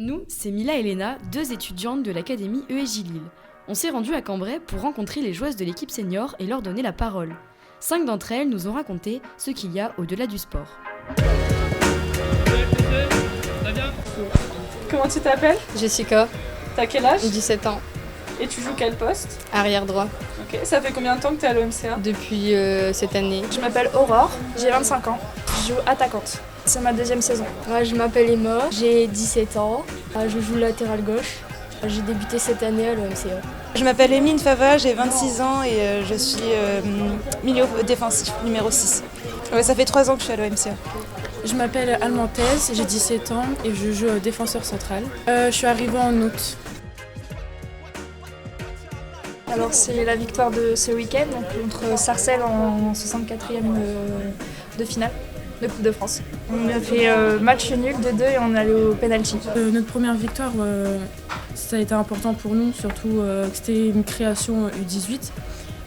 Nous, c'est Mila et Léna, deux étudiantes de l'académie ESJ Lille. On s'est rendu à Cambrai pour rencontrer les joueuses de l'équipe senior et leur donner la parole. 5 d'entre elles nous ont raconté ce qu'il y a au-delà du sport. Comment tu t'appelles ? Jessica, T'as quel âge ? 17 ans, Et tu joues quel poste ? arrière droit, Ok. Ça fait combien de temps que t'es à l'OMCA ? depuis cette année. Je m'appelle Aurore, j'ai 25 ans, je joue attaquante. C'est ma 2e saison. Moi, je m'appelle Emma, j'ai 17 ans, je joue latéral gauche. J'ai débuté cette année à l'OMCA. Je m'appelle Emeline Fava, j'ai 26 ans et je suis milieu défensif, numéro 6. Ouais, ça fait 3 ans que je suis à l'OMCA. Je m'appelle Almantaise, j'ai 17 ans et je joue défenseur central. Je suis arrivée en août. Alors c'est la victoire de ce week-end donc, contre Sarcelles en 64e de finale de Coupe de France. On a fait match nul de 2 et on est allé au penalty. Notre première victoire, ça a été important pour nous, surtout que c'était une création U18.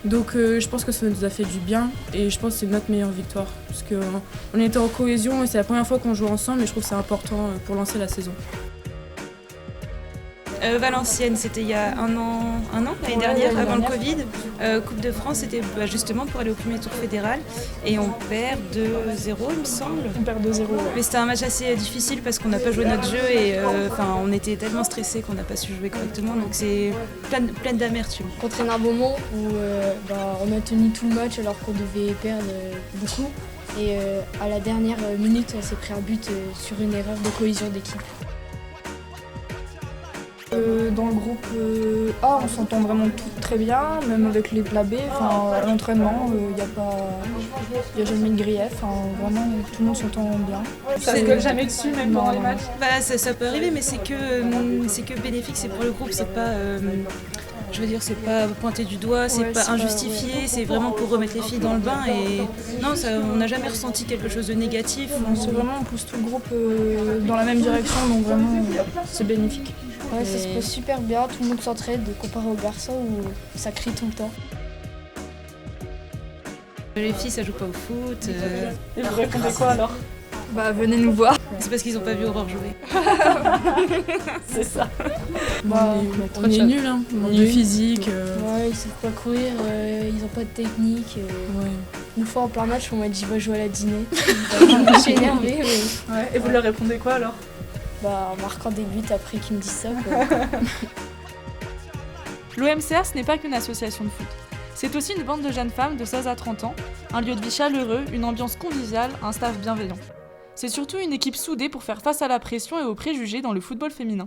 Donc je pense que ça nous a fait du bien et je pense que c'est notre meilleure victoire. Parce qu'on était en cohésion et c'est la première fois qu'on joue ensemble et je trouve que c'est important pour lancer la saison. Valenciennes, c'était il y a un an l'année dernière, avant le Covid. Coupe de France, c'était justement pour aller au premier tour fédéral. Et on perd 2-0, il me semble. On perd 2-0. Ouais. Mais c'était un match assez difficile parce qu'on n'a pas joué notre jeu et on était tellement stressés qu'on n'a pas su jouer correctement. Donc c'est plein d'amertume. Contre Hénin-Beaumont, où on a tenu tout le match alors qu'on devait perdre beaucoup. Et à la dernière minute, on s'est pris un but sur une erreur de cohésion d'équipe. Dans le groupe A, on s'entend vraiment toutes très bien, même avec la B. À l'entraînement, il n'y a jamais de grief. Vraiment, tout le monde s'entend bien. Ça se colle jamais dessus, même pendant les matchs ? Ça peut arriver, mais c'est que bénéfique, c'est pour le groupe, c'est pas... Je veux dire, c'est pas pointer du doigt, c'est pas injustifié, c'est vraiment pour remettre les filles dans le bain et non, on n'a jamais ressenti quelque chose de négatif. C'est vraiment, on pousse tout le groupe dans la même direction, donc vraiment, c'est bénéfique. Ouais, ça se passe super bien, tout le monde s'entraide comparé aux garçons où ça crie tout le temps. Les filles, ça joue pas au foot. Et vous répondez quoi alors ? Venez nous voir. C'est parce qu'ils ont pas vu Aurore jouer. C'est ça. On est nuls, hein. On est physique. Ouais, ils savent pas courir, ils ont pas de technique. Ouais. Une fois en plein match, on m'a dit va jouer à la dîner. Je me suis énervée. Mais... Ouais. Et vous leur répondez quoi alors ? En marquant des buts après qu'ils me disent ça. Quoi. L'OMCA, ce n'est pas qu'une association de foot. C'est aussi une bande de jeunes femmes de 16 à 30 ans, un lieu de vie chaleureux, une ambiance conviviale, un staff bienveillant. C'est surtout une équipe soudée pour faire face à la pression et aux préjugés dans le football féminin.